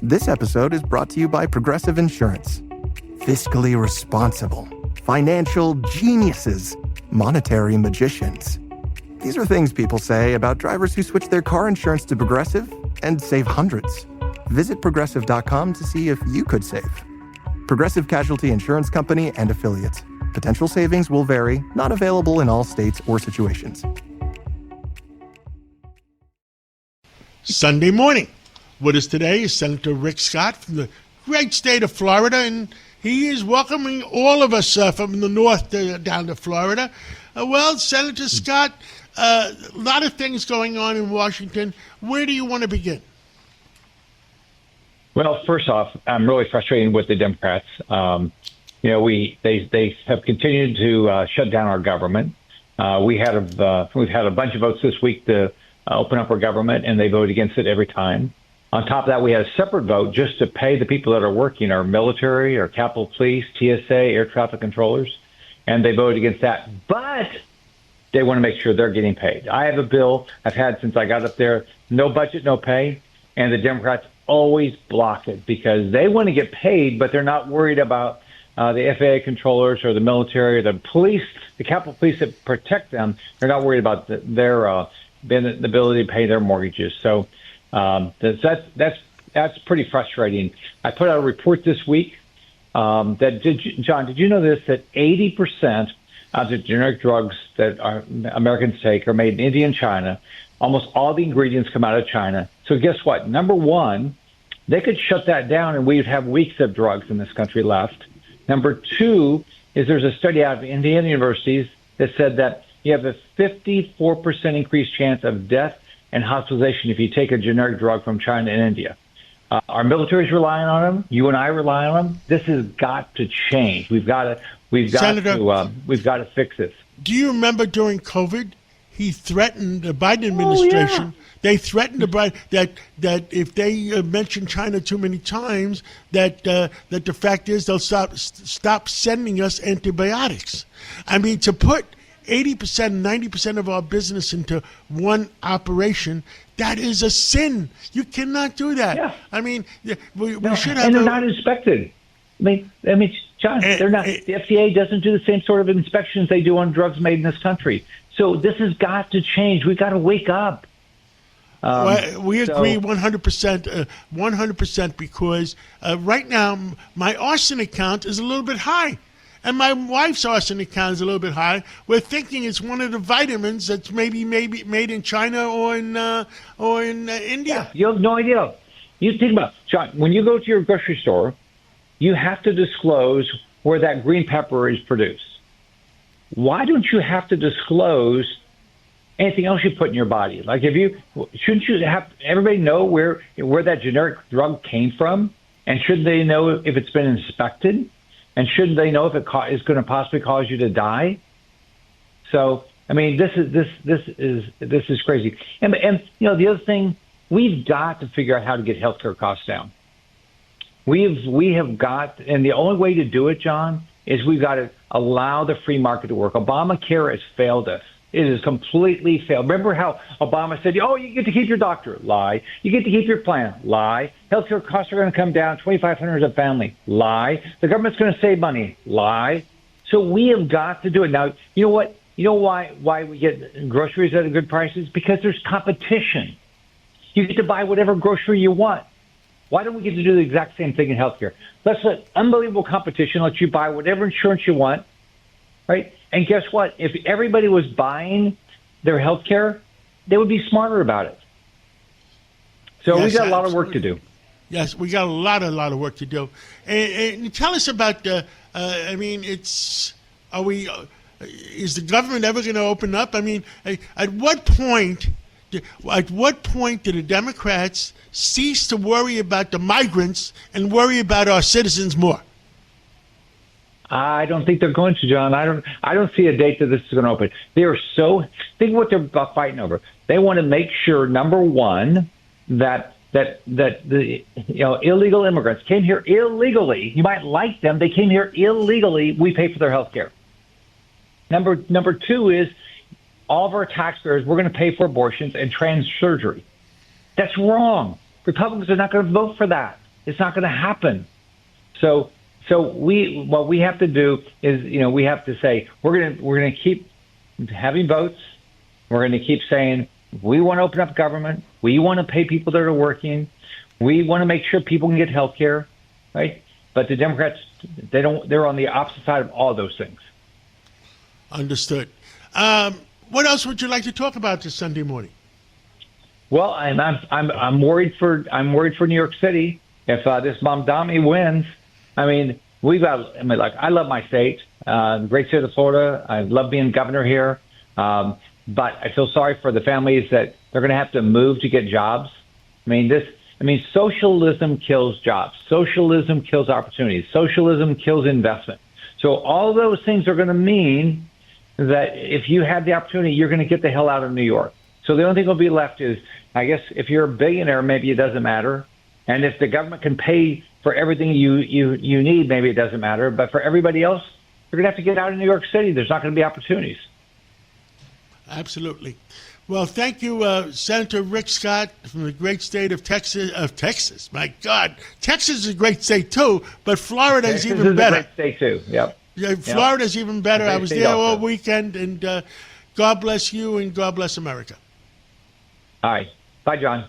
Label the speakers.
Speaker 1: This episode is brought to you by Progressive Insurance. Fiscally responsible, financial geniuses, monetary magicians. These are things people say about drivers who switch their car insurance to Progressive and save hundreds. Visit Progressive.com to see if you could save. Progressive Casualty Insurance Company and Affiliates. Potential savings will vary, not available in all states or situations.
Speaker 2: Sunday morning. With us today is Senator Rick Scott from the great state of Florida, and he is welcoming all of us from the north down to Florida. Well, Senator Scott, a lot of things going on in Washington. Where do you want to begin?
Speaker 3: Well, first off, I'm really frustrated with the Democrats. They have continued to shut down our government. We've had a bunch of votes this week to open up our government, and they voted against it every time. On top of that, we had a separate vote just to pay the people that are working, our military, our Capitol Police, TSA, air traffic controllers, and they voted against that. But they want to make sure they're getting paid. I have a bill I've had since I got up there, no budget, no pay, and the Democrats always block it because they want to get paid, but they're not worried about the FAA controllers or the military or the police, the Capitol Police that protect them. They're not worried about their ability to pay their mortgages. So that's pretty frustrating. I put out a report this week John, did you know this, that 80% of the generic drugs that Americans take are made in India and China? Almost all the ingredients come out of China. So guess what? Number one, they could shut that down and we'd have weeks of drugs in this country left. Number two is there's a study out of Indiana universities that said that you have a 54% increased chance of death and hospitalization if you take a generic drug from China and India. Our military is relying on them. You and I rely on them. This has got to change. We've got to fix this.
Speaker 2: Do you remember during COVID, he threatened the Biden administration? They threatened that if they mention China too many times, that the fact is they'll stop sending us antibiotics. I mean, to put 80%, 90% of our business into one operation, that is a sin. You cannot do that. Yeah. I mean, we should have.
Speaker 3: And they're not inspected. I mean, John, they're not. The FDA doesn't do the same sort of inspections they do on drugs made in this country. So this has got to change. We've got to wake up.
Speaker 2: We agree 100%, 100%, because right now my arsenic count is a little bit high. And my wife's arsenic count is a little bit high. We're thinking it's one of the vitamins that's maybe made in China or in India.
Speaker 3: Yeah, you have no idea. You think about it, John, when you go to your grocery store, you have to disclose where that green pepper is produced. Why don't you have to disclose anything else you put in your body? Like, shouldn't you have everybody know where that generic drug came from? And shouldn't they know if it's been inspected? And shouldn't they know if it is going to possibly cause you to die? So, I mean, this is crazy. And you know, the other thing, we've got to figure out how to get healthcare costs down. We have got, and the only way to do it, John, is we've got to allow the free market to work. Obamacare has failed us. It has completely failed. Remember how Obama said, oh, you get to keep your doctor. Lie. You get to keep your plan. Lie. Healthcare costs are going to come down, $2,500 a family. Lie. The government's going to save money. Lie. So we have got to do it. Now, you know what? You know why we get groceries at good prices? Because there's competition. You get to buy whatever grocery you want. Why don't we get to do the exact same thing in healthcare? Let's let unbelievable competition let you buy whatever insurance you want, right? And guess what? If everybody was buying their health care, they would be smarter about it. So
Speaker 2: yes,
Speaker 3: we got a lot of work to do.
Speaker 2: Yes, we got a lot of work to do. And tell us about is the government ever going to open up? I mean, at what point did the Democrats cease to worry about the migrants and worry about our citizens more?
Speaker 3: I don't think they're going to, John. I don't see a date that this is going to open. They are think what they're fighting over. They want to make sure, number one, that the illegal immigrants came here illegally. You might like them. They came here illegally. We pay for their health care. Number two is all of our taxpayers, we're going to pay for abortions and trans surgery. That's wrong. Republicans are not going to vote for that. It's not going to happen. So what we have to do is, we have to say we're going to keep having votes. We're going to keep saying we want to open up government. We want to pay people that are working. We want to make sure people can get health care, right? But the Democrats, they're on the opposite side of all those things.
Speaker 2: Understood. What else would you like to talk about this Sunday morning?
Speaker 3: Well, I'm worried for New York City if this Mamdani wins. I mean, I love my state, great state of Florida. I love being governor here, but I feel sorry for the families that they're going to have to move to get jobs. Socialism kills jobs. Socialism kills opportunities. Socialism kills investment. So all those things are going to mean that if you have the opportunity, you're going to get the hell out of New York. So the only thing that will be left is, I guess, if you're a billionaire, maybe it doesn't matter. And if the government can pay for everything you need, maybe it doesn't matter. But for everybody else, you're going to have to get out of New York City. There's not going to be opportunities.
Speaker 2: Absolutely. Well, thank you, Senator Rick Scott from the great state of Texas. My God, Texas is a great state too, but Florida is even better.
Speaker 3: Texas is a great state too. Yep.
Speaker 2: Yeah, Florida's even better. I was there all
Speaker 3: also.
Speaker 2: weekend, and God bless you and God bless America.
Speaker 3: All right. Bye, John.